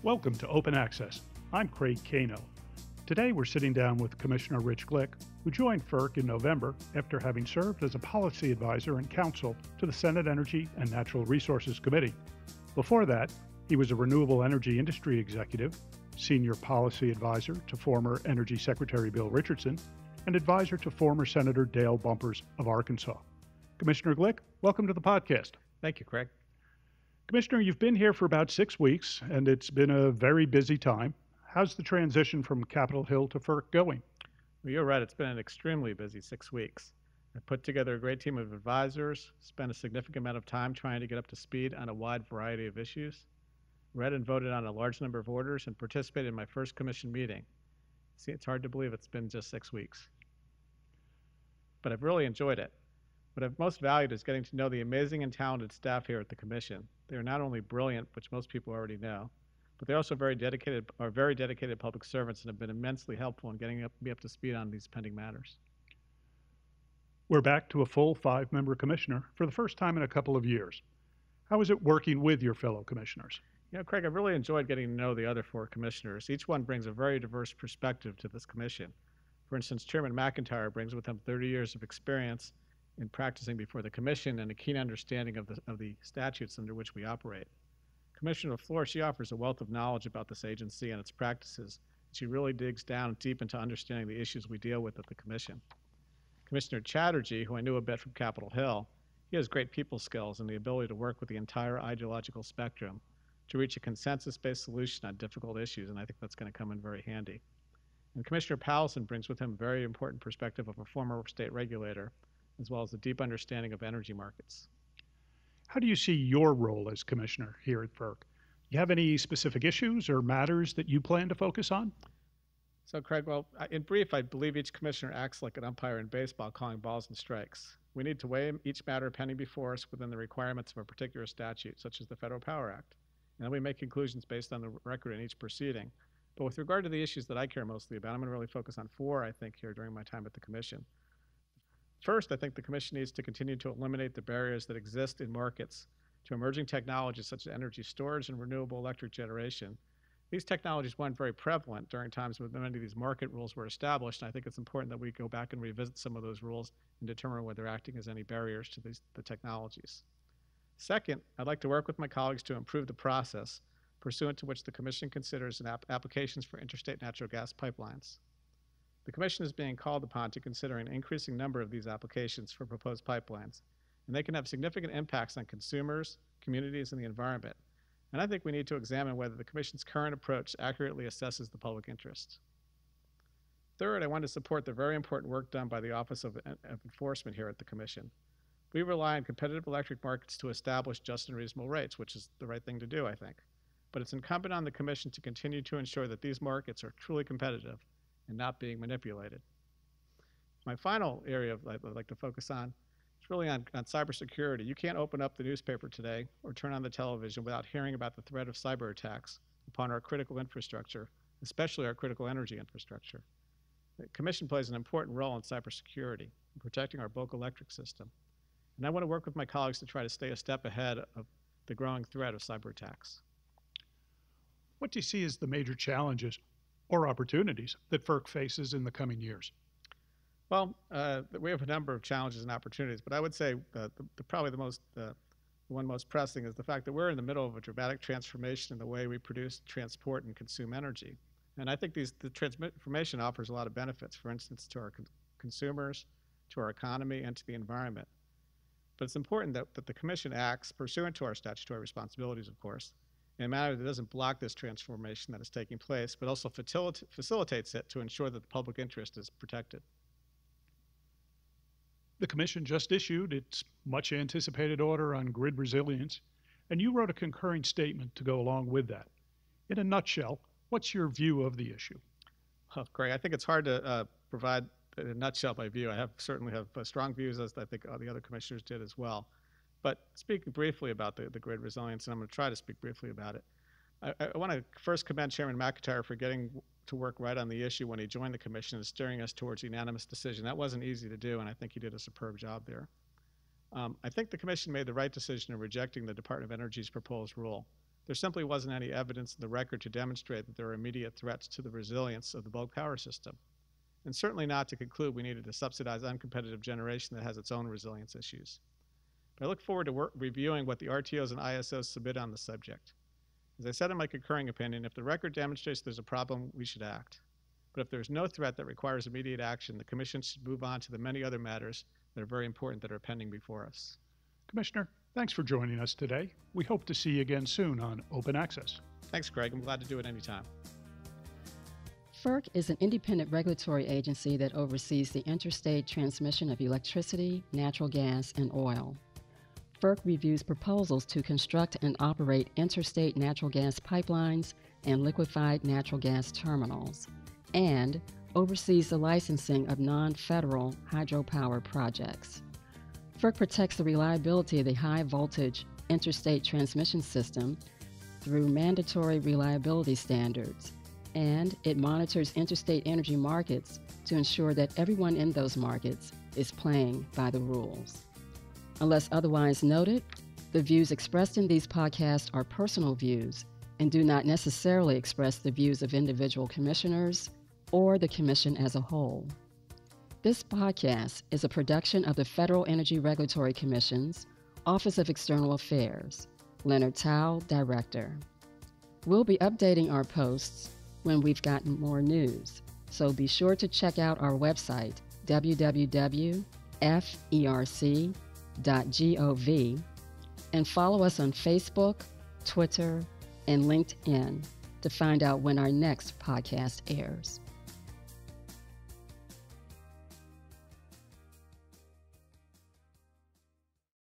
Welcome to Open Access. I'm Craig Kano. Today we're sitting down with Commissioner Rich Glick, who joined FERC in November after having served as a policy advisor and counsel to the Senate Energy and Natural Resources Committee. Before that, he was a renewable energy industry executive, senior policy advisor to former Energy Secretary Bill Richardson, and advisor to former Senator Dale Bumpers of Arkansas. Commissioner Glick, welcome to the podcast. Thank you, Craig. Commissioner, you've been here for about 6 weeks, and it's been a very busy time. How's the transition from Capitol Hill to FERC going? Well, you're right. It's been an extremely busy 6 weeks. I put together a great team of advisors, spent a significant amount of time trying to get up to speed on a wide variety of issues, read and voted on a large number of orders, and participated in my first commission meeting. See, it's hard to believe it's been just 6 weeks. But I've really enjoyed it. What I've most valued is getting to know the amazing and talented staff here at the Commission. They are not only brilliant, which most people already know, but they're also very dedicated public servants and have been immensely helpful in getting me up to speed on these pending matters. We're back to a full 5-member commissioner for the first time in a couple of years. How is it working with your fellow commissioners? You know, Craig, I've really enjoyed getting to know the other 4 commissioners. Each one brings a very diverse perspective to this commission. For instance, Chairman McIntyre brings with him 30 years of experience in practicing before the Commission and a keen understanding of the statutes under which we operate. Commissioner LaFleur, she offers a wealth of knowledge about this agency and its practices. She really digs down deep into understanding the issues we deal with at the Commission. Commissioner Chatterjee, who I knew a bit from Capitol Hill, he has great people skills and the ability to work with the entire ideological spectrum to reach a consensus-based solution on difficult issues, and I think that's going to come in very handy. And Commissioner Powelson brings with him a very important perspective of a former state regulator, as well as a deep understanding of energy markets. How do you see your role as commissioner here at FERC? Do you have any specific issues or matters that you plan to focus on? So, Craig, well, in brief, I believe each commissioner acts like an umpire in baseball, calling balls and strikes. We need to weigh each matter pending before us within the requirements of a particular statute, such as the Federal Power Act. And then we make conclusions based on the record in each proceeding. But with regard to the issues that I care mostly about, I'm going to really focus on 4, I think, here during my time at the Commission. First, I think the Commission needs to continue to eliminate the barriers that exist in markets to emerging technologies such as energy storage and renewable electric generation. These technologies weren't very prevalent during times when many of these market rules were established, and I think it's important that we go back and revisit some of those rules and determine whether they're acting as any barriers to the technologies. Second, I'd like to work with my colleagues to improve the process pursuant to which the Commission considers applications for interstate natural gas pipelines. The Commission is being called upon to consider an increasing number of these applications for proposed pipelines, and they can have significant impacts on consumers, communities, and the environment. And I think we need to examine whether the Commission's current approach accurately assesses the public interest. Third, I want to support the very important work done by the Office of Enforcement here at the Commission. We rely on competitive electric markets to establish just and reasonable rates, which is the right thing to do, I think. But it's incumbent on the Commission to continue to ensure that these markets are truly competitive and not being manipulated. My final area I'd like to focus on is really on cybersecurity. You can't open up the newspaper today or turn on the television without hearing about the threat of cyber attacks upon our critical infrastructure, especially our critical energy infrastructure. The Commission plays an important role in cybersecurity, in protecting our bulk electric system. And I want to work with my colleagues to try to stay a step ahead of the growing threat of cyber attacks. What do you see as the major challenges or opportunities that FERC faces in the coming years? Well, we have a number of challenges and opportunities, but I would say probably the one most pressing is the fact that we're in the middle of a dramatic transformation in the way we produce, transport, and consume energy. And I think the transformation offers a lot of benefits, for instance, to our consumers, to our economy, and to the environment. But it's important that the Commission acts pursuant to our statutory responsibilities, of course, in a manner that doesn't block this transformation that is taking place, but also facilitates it to ensure that the public interest is protected. The Commission just issued its much anticipated order on grid resilience, and you wrote a concurring statement to go along with that. In a nutshell, what's your view of the issue? Well, Craig, I think it's hard to provide in a nutshell my view. I certainly have strong views, as I think the other commissioners did as well. But speaking briefly about the grid resilience, and I'm going to try to speak briefly about it, I want to first commend Chairman McIntyre for getting to work right on the issue when he joined the Commission and steering us towards unanimous decision. That wasn't easy to do, and I think he did a superb job there. I think the Commission made the right decision in rejecting the Department of Energy's proposed rule. There simply wasn't any evidence in the record to demonstrate that there were immediate threats to the resilience of the bulk power system, and certainly not to conclude we needed to subsidize uncompetitive generation that has its own resilience issues. But I look forward to reviewing what the RTOs and ISOs submit on the subject. As I said in my concurring opinion, if the record demonstrates there's a problem, we should act. But if there's no threat that requires immediate action, the Commission should move on to the many other matters that are very important that are pending before us. Commissioner, thanks for joining us today. We hope to see you again soon on Open Access. Thanks, Craig. I'm glad to do it anytime. FERC is an independent regulatory agency that oversees the interstate transmission of electricity, natural gas, and oil. FERC reviews proposals to construct and operate interstate natural gas pipelines and liquefied natural gas terminals, and oversees the licensing of non-federal hydropower projects. FERC protects the reliability of the high-voltage interstate transmission system through mandatory reliability standards, and it monitors interstate energy markets to ensure that everyone in those markets is playing by the rules. Unless otherwise noted, the views expressed in these podcasts are personal views and do not necessarily express the views of individual commissioners or the Commission as a whole. This podcast is a production of the Federal Energy Regulatory Commission's Office of External Affairs. Leonard Tao, Director. We'll be updating our posts when we've gotten more news, so be sure to check out our website, www.ferc.gov, and follow us on Facebook, Twitter, and LinkedIn to find out when our next podcast airs.